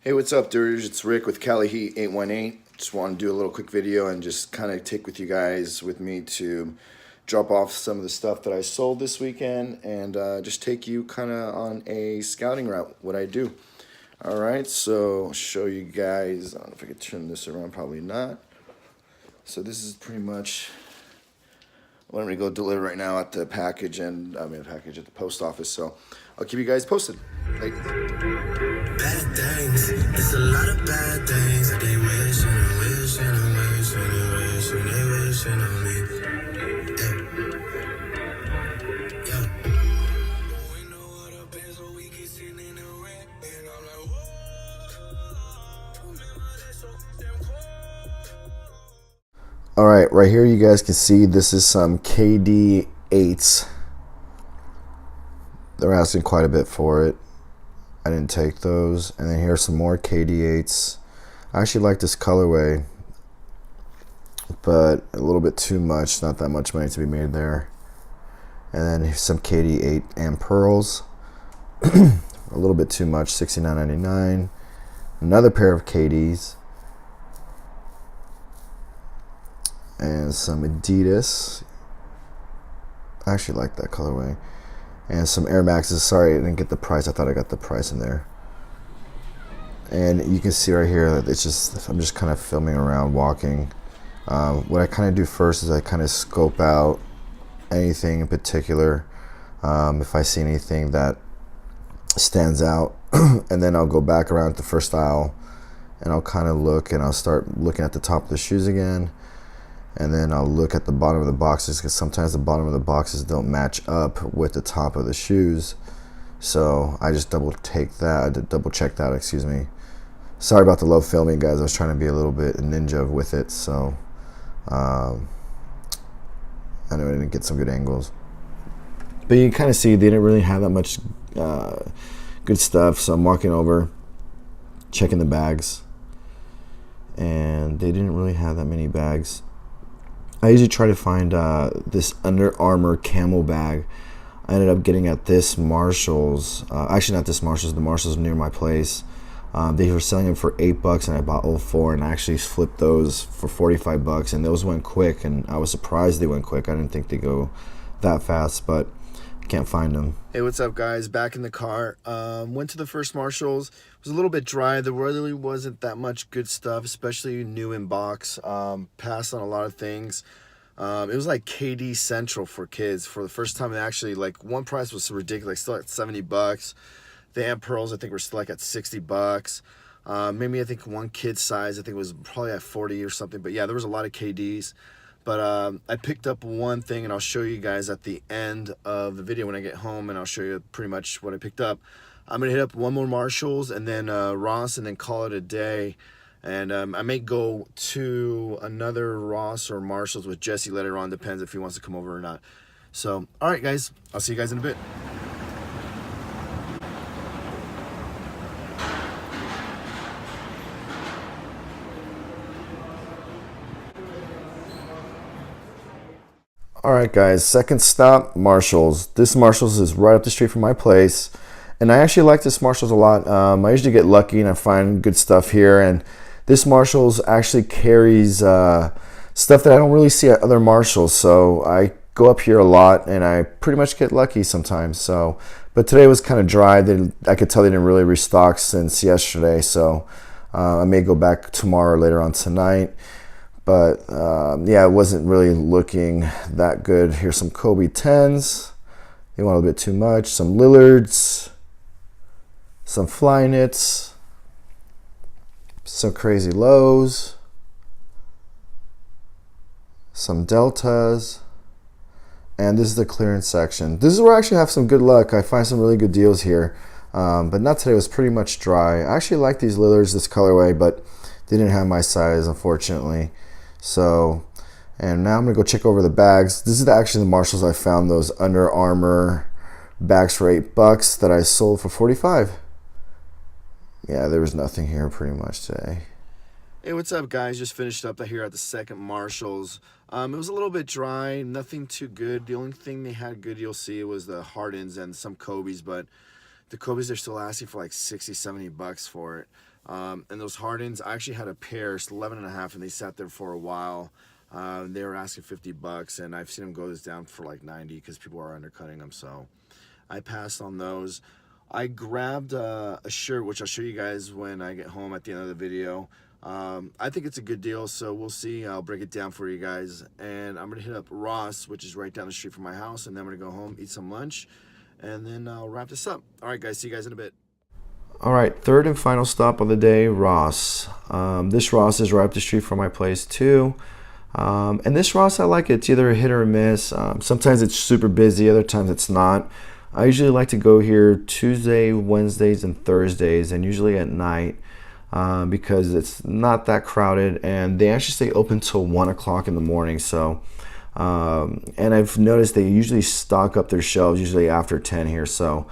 Hey, what's up, dudes? It's Rick with Cali Heat 818. Just want to do a little quick video and just kind of take with you guys with me to drop off some of the stuff that I sold this weekend and just take you kind of on a scouting route, what I do. All right, so I'll show you guys. I don't know if I can turn this around, probably not. So this is pretty much what I'm going to go deliver right now at the package and package at the post office. So I'll keep you guys posted. Like, bad things, it's a lot of bad things that they wish and wish and wish and wish and they wishing on me. Yeah. We know what up is, so we get sitting in the red, and I'm like, whoa. Remember that so damn cold. all right here you guys can see this is some KD8s. They're asking quite a bit for it. I didn't take those. And then here's some more KD8s. I actually like this colorway, but a little bit too much. Not that much money to be made there. And then here's some KD8 and pearls. A little bit too much, $69.99. Another pair of KDs. And some Adidas. I actually like that colorway. And some Air Maxes. Sorry, I didn't get the price. I thought I got the price in there. And you can see right here that it's just, I'm just kind of filming around, walking. What I kind of do first is I kind of scope out anything in particular. If I see anything that stands out, and then I'll go back around to the first aisle and I'll kind of look, and I'll start looking at the top of the shoes again. And then I'll look at the bottom of the boxes, because sometimes the bottom of the boxes don't match up with the top of the shoes. So I just double check that, excuse me. Sorry about the low filming, guys. I was trying to be a little bit ninja with it, so I know I didn't get some good angles. But you can kind of see they didn't really have that much good stuff. So I'm walking over, checking the bags, and they didn't really have that many bags. I usually try to find this Under Armour camel bag. I ended up getting at this Marshall's. Actually, not this Marshall's. The Marshall's near my place. They were selling them for $8, and I bought all 4, and I actually flipped those for $45, and those went quick, and I was surprised they went quick. I didn't think they go that fast, but I can't find them. Hey, what's up, guys? Back in the car. Went to the first Marshall's. It was a little bit dry. There really wasn't that much good stuff, especially new in box. Passed on a lot of things. It was like KD Central for kids for the first time. And actually, like, one price was ridiculous, like still at $70. The Amp Pearls, I think, were still like at $60. Maybe I think one kid size, I think it was probably at 40 or something. But yeah, there was a lot of KDs. But I picked up one thing, and I'll show you guys at the end of the video when I get home, and I'll show you pretty much what I picked up. I'm gonna hit up one more Marshall's and then Ross, and then call it a day. And I may go to another Ross or Marshall's with Jesse later on. Depends if he wants to come over or not. So, all right, guys. I'll see you guys in a bit. All right, guys. Second stop, Marshall's. This Marshall's is right up the street from my place. And I actually like this Marshall's a lot. I usually get lucky and I find good stuff here. And this Marshall's actually carries stuff that I don't really see at other Marshalls. So I go up here a lot, and I pretty much get lucky sometimes. So, but today was kind of dry. I could tell they didn't really restock since yesterday. So I may go back tomorrow or later on tonight. But yeah, it wasn't really looking that good. Here's some Kobe 10s. They want a little bit too much. Some Lillards. Some Flyknits. Some Crazy Lows. Some Deltas. And this is the clearance section. This is where I actually have some good luck. I find some really good deals here. But not today. It was pretty much dry. I actually like these Lillards, this colorway, but they didn't have my size, unfortunately. So, and now I'm gonna go check over the bags. This is actually the Marshalls I found, those Under Armour bags for $8 that I sold for $45. Yeah, there was nothing here pretty much today. Hey, what's up, guys? Just finished up here at the second Marshalls. It was a little bit dry, nothing too good. The only thing they had good, you'll see, was the Hardens and some Kobe's, but the Kobe's, they're still asking for like $60, $70 for it. And those Hardens, I actually had a pair, it's 11 and a half, and they sat there for a while. They were asking $50, and I've seen them go this down for like 90 because people are undercutting them. So I passed on those. I grabbed a shirt, which I'll show you guys when I get home at the end of the video. I think it's a good deal, so we'll see. I'll break it down for you guys. And I'm going to hit up Ross, which is right down the street from my house, and then I'm going to go home, eat some lunch, and then I'll wrap this up. All right, guys, see you guys in a bit. All right, third and final stop of the day, Ross. This Ross is right up the street from my place, too. And this Ross, I like it. It's either a hit or a miss. Sometimes it's super busy, other times it's not. I usually like to go here Tuesday, Wednesdays, and Thursdays, and usually at night because it's not that crowded, and they actually stay open till 1 o'clock in the morning. So, and I've noticed they usually stock up their shelves usually after 10 here. So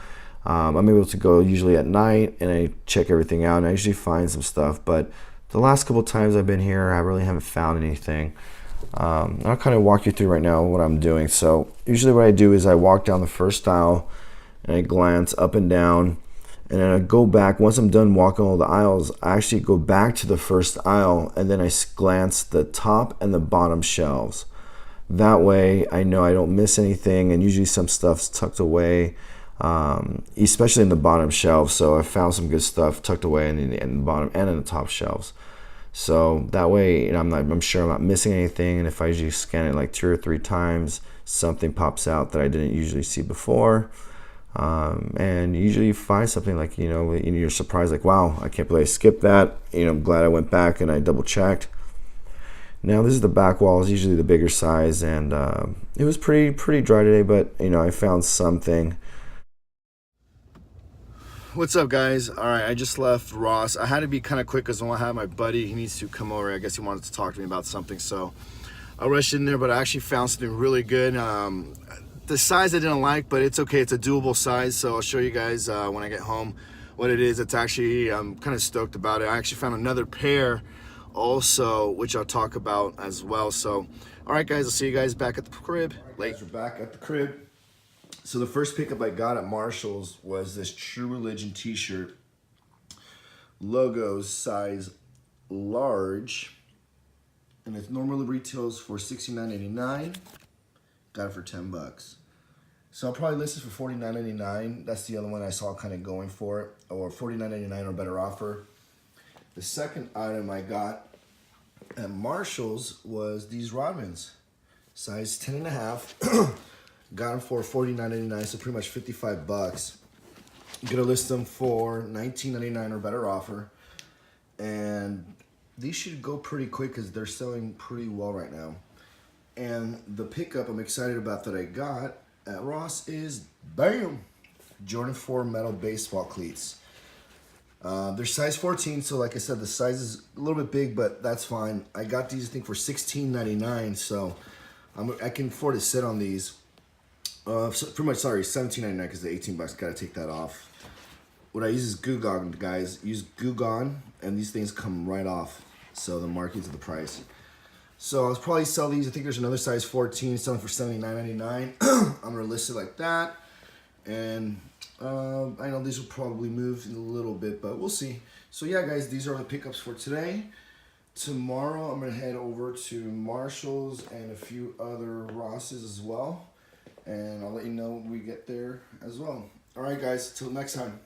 I'm able to go usually at night, and I check everything out, and I usually find some stuff. But the last couple times I've been here, I really haven't found anything. I'll kind of walk you through right now what I'm doing. So usually what I do is I walk down the first aisle and I glance up and down, and then I go back. Once I'm done walking all the aisles, I actually go back to the first aisle, and then I glance the top and the bottom shelves. That way I know I don't miss anything, and usually some stuff's tucked away, especially in the bottom shelves. So I found some good stuff tucked away in the bottom and in the top shelves. So that way, you know, I'm sure I'm not missing anything. And if I usually scan it like 2 or 3 times, something pops out that I didn't usually see before. And usually you find something like, you're surprised, like, wow, I can't believe I skipped that. I'm glad I went back and I double checked. Now this is the back wall, is usually the bigger size, and it was pretty dry today, but I found something. What's up, guys? All right, I just left Ross. I had to be kind of quick because I have my buddy. He needs to come over. I guess he wanted to talk to me about something, so I rushed in there. But I actually found something really good. The size I didn't like, but it's okay. It's a doable size, so I'll show you guys when I get home what it is. It's actually, I'm kind of stoked about it. I actually found another pair also, which I'll talk about as well. So, all right, guys, I'll see you guys back at the crib. We're back at the crib. So the first pickup I got at Marshall's was this True Religion t-shirt. Logos size large. And it normally retails for $69.99. Got it for $10. So I'll probably list it for $49.99. That's the other one I saw kind of going for it. Or $49.99 or better offer. The second item I got at Marshall's was these Rodmans. Size 10.5. Got them for $49.99, so pretty much $55. Gonna list them for $19.99 or better offer. And these should go pretty quick because they're selling pretty well right now. And the pickup I'm excited about that I got at Ross is, bam, Jordan 4 metal baseball cleats. They're size 14, so like I said, the size is a little bit big, but that's fine. I got these, I think, for $16.99, so I can afford to sit on these. So pretty much, sorry, $17.99 because the $18, gotta take that off. What I use is Goo Gone, guys. Use Goo Gone, and these things come right off. So the markings of the price. So I'll probably sell these. I think there's another size 14 selling for $79.99. I'm gonna list it like that. And I know these will probably move in a little bit, but we'll see. So yeah, guys, these are the pickups for today. Tomorrow, I'm gonna head over to Marshall's and a few other Rosses as well. And I'll let you know when we get there as well. All right, guys, till next time.